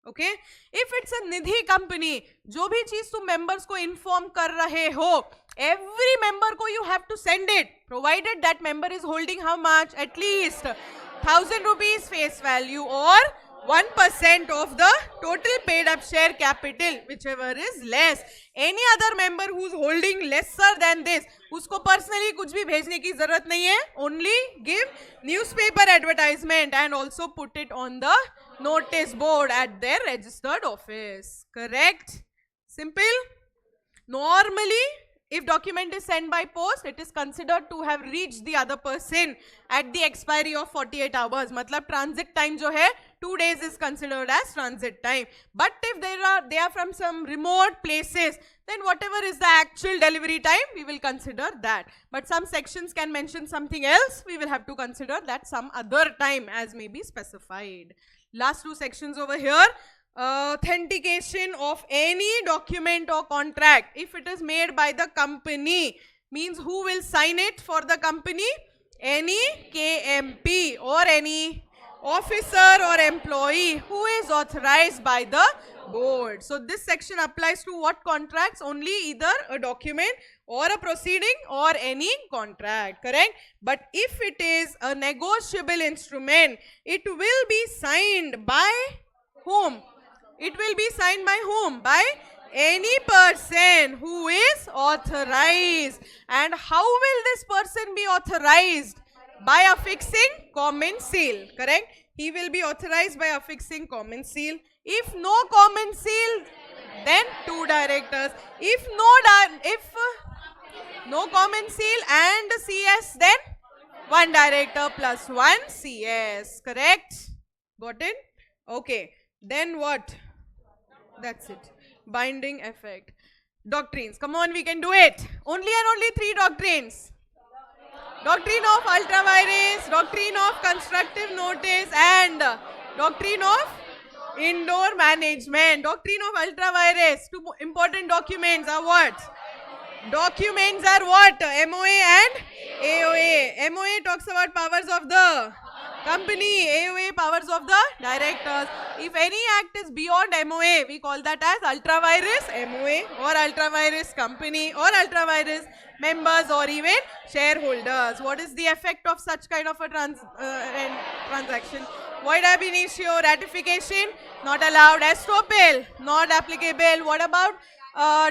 Okay? If it's a Nidhi company, जो भी चीज तुम members को inform कर रहे हो, every member को you have to send it, provided that member is holding how much? At least 1,000 rupees face value or 1% of the total paid up share capital, whichever is less. Any other member who's holding lesser than this, उसको personally कुछ भी भेजने की जरूरत नहीं है. Only give newspaper advertisement and also put it on the notice board at their registered office. Correct? Simple? Normally, if document is sent by post, it is considered to have reached the other person at the expiry of 48 hours. मतलब transit time जो है 2 days is considered as transit time. But if they are from some remote places, then whatever is the actual delivery time, we will consider that. But some sections can mention something else. We will have to consider that some other time as may be specified. Last 2 sections over here. Authentication of any document or contract, if it is made by the company, means who will sign it for the company? Any KMP or any officer or employee who is authorized by the board. So this section applies to what contracts? Only either a document or a proceeding or any contract, correct? But if it is a negotiable instrument, it will be signed by whom? It will be signed by whom? By any person who is authorized. And how will this person be authorized? By affixing common seal, correct? He will be authorized by affixing common seal. If no common seal, then 2 directors. If no common seal and CS, then 1 director plus 1 CS, correct? Got it? Okay. Then what? That's it. Binding effect. Doctrines. Come on, we can do it. Only and only 3 doctrines. Doctrine of ultra vires, doctrine of constructive notice, and doctrine of indoor management. Doctrine of ultra vires. 2 important documents are what? Documents are what? MOA and AOA. MOA talks about powers of the company, AOA powers of the directors. If any act is beyond MOA, we call that as ultra vires MOA or ultra vires company or ultra vires members or even shareholders. What is the effect of such kind of a transaction? Void ab initio, ratification, not allowed. Estoppel, not applicable. What about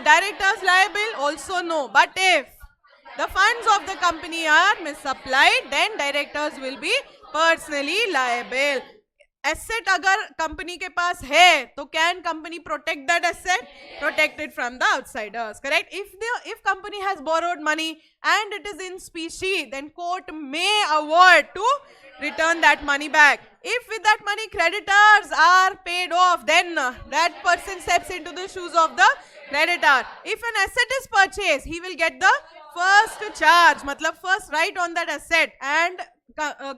directors liable? Also no. But if the funds of the company are misapplied, then directors will be personally liable. Asset अगर company के पास है, तो can company protect that asset? Protect it from the outsiders, correct? If company has borrowed money and it is in specie, then court may award to return that money back. If with that money creditors are paid off, then that person steps into the shoes of the creditor. If an asset is purchased, he will get the first charge, matlab first right on that asset, and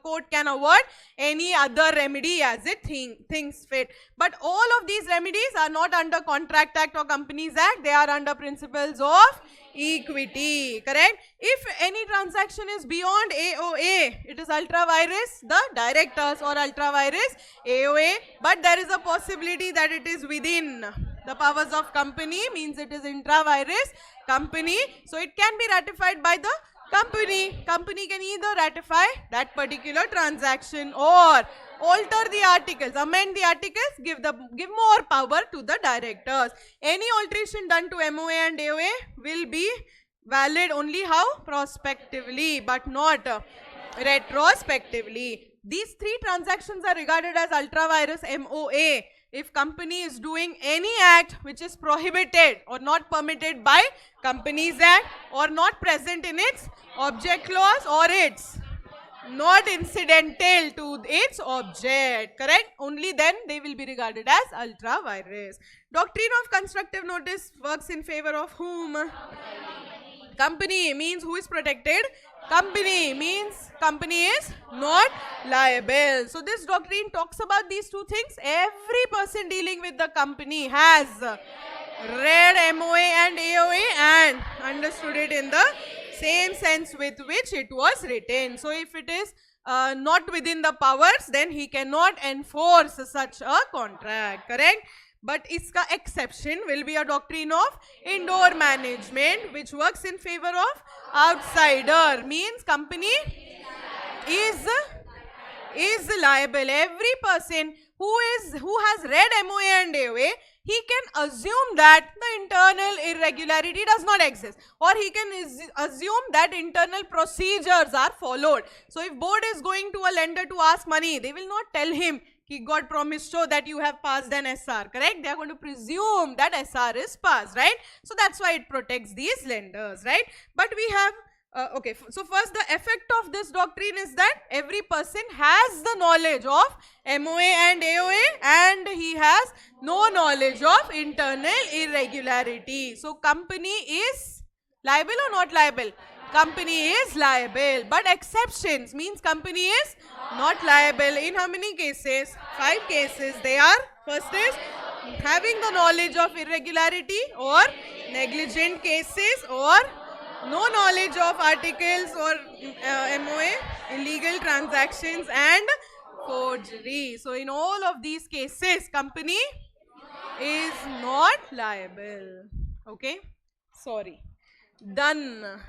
court can award any other remedy as it thinks fit. But all of these remedies are not under Contract Act or Companies Act. They are under principles of equity, correct? If any transaction is beyond AOA, it is ultra vires the directors or ultra vires AOA. But there is a possibility that it is within the powers of company, means it is intra vires company. So it can be ratified by the company. Company can either ratify that particular transaction or alter the articles, amend the articles, give more power to the directors. Any alteration done to MOA and AOA will be valid only how? Prospectively, but not retrospectively. These 3 transactions are regarded as ultra vires MOA. If company is doing any act which is prohibited or not permitted by Companies Act or not present in its object clause or it's not incidental to its object, correct? Only then they will be regarded as ultra vires. Doctrine of constructive notice works in favor of whom? Company means who is protected? Company means company is not liable. So this doctrine talks about these 2 things. Every person dealing with the company has read MOA and AOA and understood it in the same sense with which it was written. So if it is not within the powers, then he cannot enforce such a contract, correct? But iska exception will be a doctrine of indoor management, which works in favor of outsider. Means company is liable. Every person who has read MOA and AOA, he can assume that the internal irregularity does not exist, or he can assume that internal procedures are followed. So if board is going to a lender to ask money, they will not tell him he got promised show that you have passed an SR, correct? They are going to presume that SR is passed, right? So that's why it protects these lenders, right? But we have okay, so first the effect of this doctrine is that every person has the knowledge of MOA and AOA and he has no knowledge of internal irregularity. So company is liable or not liable? Company is liable, but exceptions means company is not liable. In how many cases? 5 cases they are. First is having the knowledge of irregularity or negligent cases or no knowledge of articles or MOA, illegal transactions and forgery. So in all of these cases, company is not liable. Okay? Sorry. Done.